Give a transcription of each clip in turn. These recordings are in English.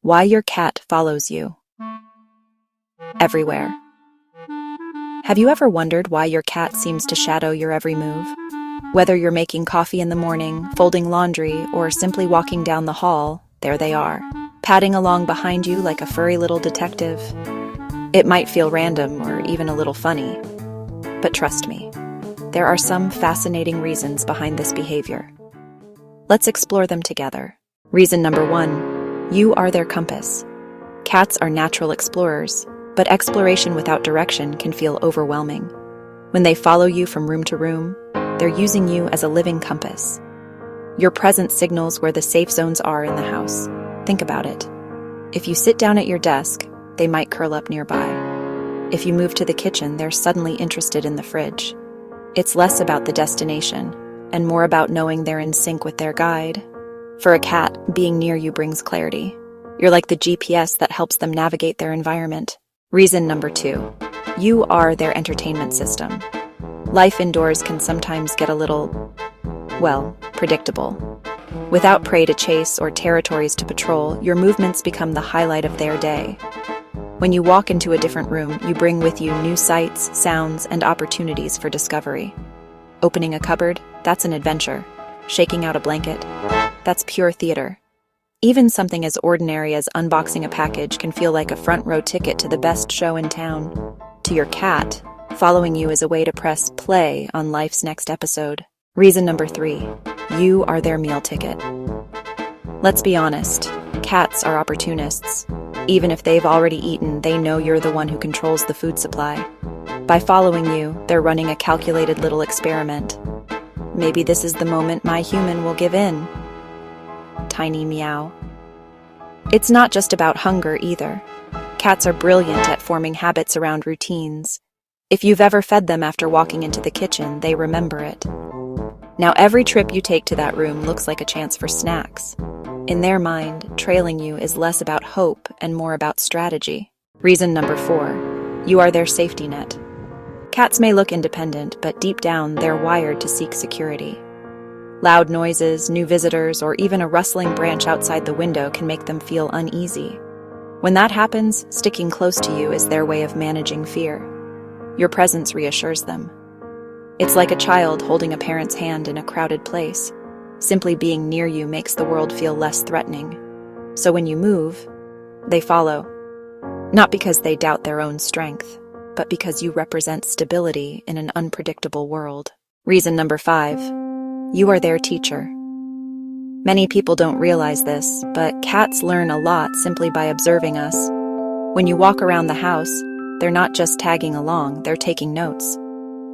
Why your cat follows you everywhere. Have you ever wondered why your cat seems to shadow your every move? Whether you're making coffee in the morning, folding laundry, or simply walking down the hall, there they are, padding along behind you like a furry little detective. It might feel random or even a little funny, but trust me, there are some fascinating reasons behind this behavior. Let's explore them together. Reason number 1, you are their compass. Cats are natural explorers, but exploration without direction can feel overwhelming. When they follow you from room to room, they're using you as a living compass. Your presence signals where the safe zones are in the house. Think about it. If you sit down at your desk, they might curl up nearby. If you move to the kitchen, they're suddenly interested in the fridge. It's less about the destination, and more about knowing they're in sync with their guide. For a cat, being near you brings clarity. You're like the GPS that helps them navigate their environment. Reason number 2, you are their entertainment system. Life indoors can sometimes get a little, predictable. Without prey to chase or territories to patrol, your movements become the highlight of their day. When you walk into a different room, you bring with you new sights, sounds, and opportunities for discovery. Opening a cupboard, that's an adventure. Shaking out a blanket, that's pure theater. Even something as ordinary as unboxing a package can feel like a front-row ticket to the best show in town. To your cat, following you is a way to press play on life's next episode. Reason number 3, you are their meal ticket. Let's be honest, cats are opportunists. Even if they've already eaten, they know you're the one who controls the food supply. By following you, they're running a calculated little experiment. Maybe this is the moment my human will give in. Tiny meow. It's not just about hunger either. Cats are brilliant at forming habits around routines. If you've ever fed them after walking into the kitchen, they remember it. Now every trip you take to that room looks like a chance for snacks. In their mind, trailing you is less about hope and more about strategy. Reason number 4, you are their safety net. Cats may look independent, but deep down they're wired to seek security. Loud noises, new visitors, or even a rustling branch outside the window can make them feel uneasy. When that happens, sticking close to you is their way of managing fear. Your presence reassures them. It's like a child holding a parent's hand in a crowded place. Simply being near you makes the world feel less threatening. So when you move, they follow. Not because they doubt their own strength, but because you represent stability in an unpredictable world. Reason number 5, you are their teacher. Many people don't realize this, but cats learn a lot simply by observing us. When you walk around the house, they're not just tagging along, they're taking notes.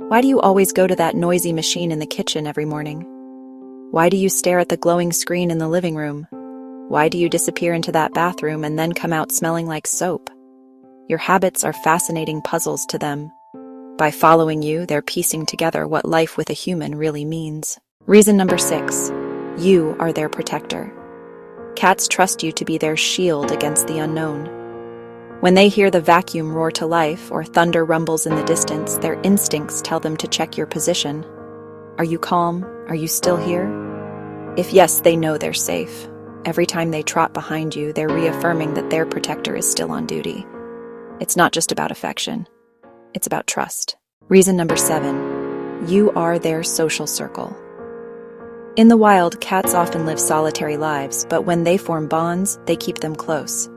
Why do you always go to that noisy machine in the kitchen every morning? Why do you stare at the glowing screen in the living room? Why do you disappear into that bathroom and then come out smelling like soap? Your habits are fascinating puzzles to them. By following you, they're piecing together what life with a human really means. Reason number 6, you are their protector. Cats trust you to be their shield against the unknown. When they hear the vacuum roar to life or thunder rumbles in the distance, their instincts tell them to check your position. Are you calm? Are you still here? If yes, they know they're safe. Every time they trot behind you, they're reaffirming that their protector is still on duty. It's not just about affection. It's about trust. Reason number 7, you are their social circle. In the wild, cats often live solitary lives, but when they form bonds, they keep them close.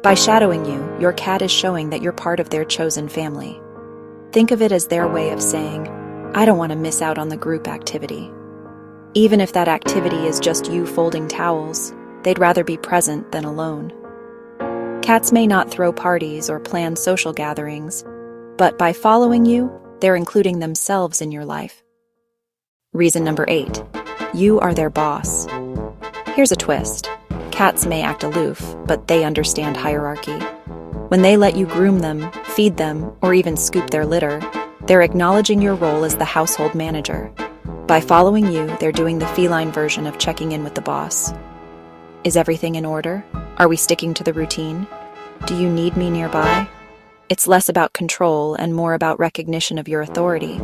By shadowing you, your cat is showing that you're part of their chosen family. Think of it as their way of saying, I don't want to miss out on the group activity. Even if that activity is just you folding towels, they'd rather be present than alone. Cats may not throw parties or plan social gatherings, but by following you, they're including themselves in your life. Reason number 8, you are their boss. Here's a twist. Cats may act aloof, but they understand hierarchy. When they let you groom them, feed them, or even scoop their litter, they're acknowledging your role as the household manager. By following you, they're doing the feline version of checking in with the boss. Is everything in order? Are we sticking to the routine? Do you need me nearby? It's less about control and more about recognition of your authority,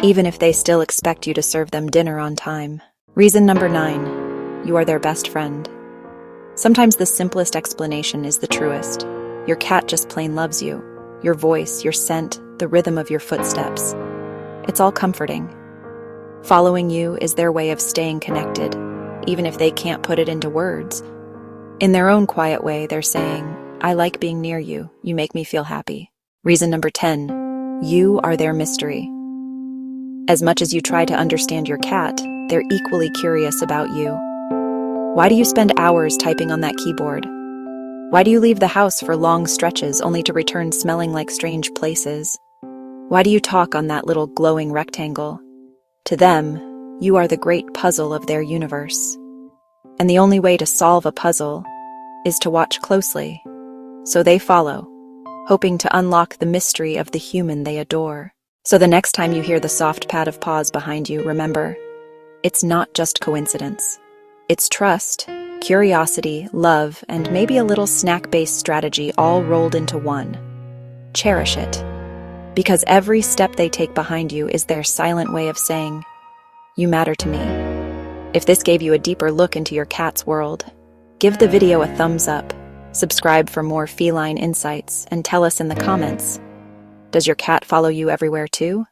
even if they still expect you to serve them dinner on time. Reason number 9, you are their best friend. Sometimes the simplest explanation is the truest. Your cat just plain loves you. Your voice, your scent, the rhythm of your footsteps. It's all comforting. Following you is their way of staying connected, even if they can't put it into words. In their own quiet way, they're saying, I like being near you. You make me feel happy. Reason number 10, you are their mystery. As much as you try to understand your cat, they're equally curious about you. Why do you spend hours typing on that keyboard? Why do you leave the house for long stretches only to return smelling like strange places? Why do you talk on that little glowing rectangle? To them, you are the great puzzle of their universe. And the only way to solve a puzzle is to watch closely. So they follow, hoping to unlock the mystery of the human they adore. So the next time you hear the soft pad of paws behind you, remember, it's not just coincidence. It's trust, curiosity, love, and maybe a little snack-based strategy all rolled into one. Cherish it. Because every step they take behind you is their silent way of saying, you matter to me. If this gave you a deeper look into your cat's world, give the video a thumbs up, subscribe for more feline insights, and tell us in the comments, does your cat follow you everywhere too?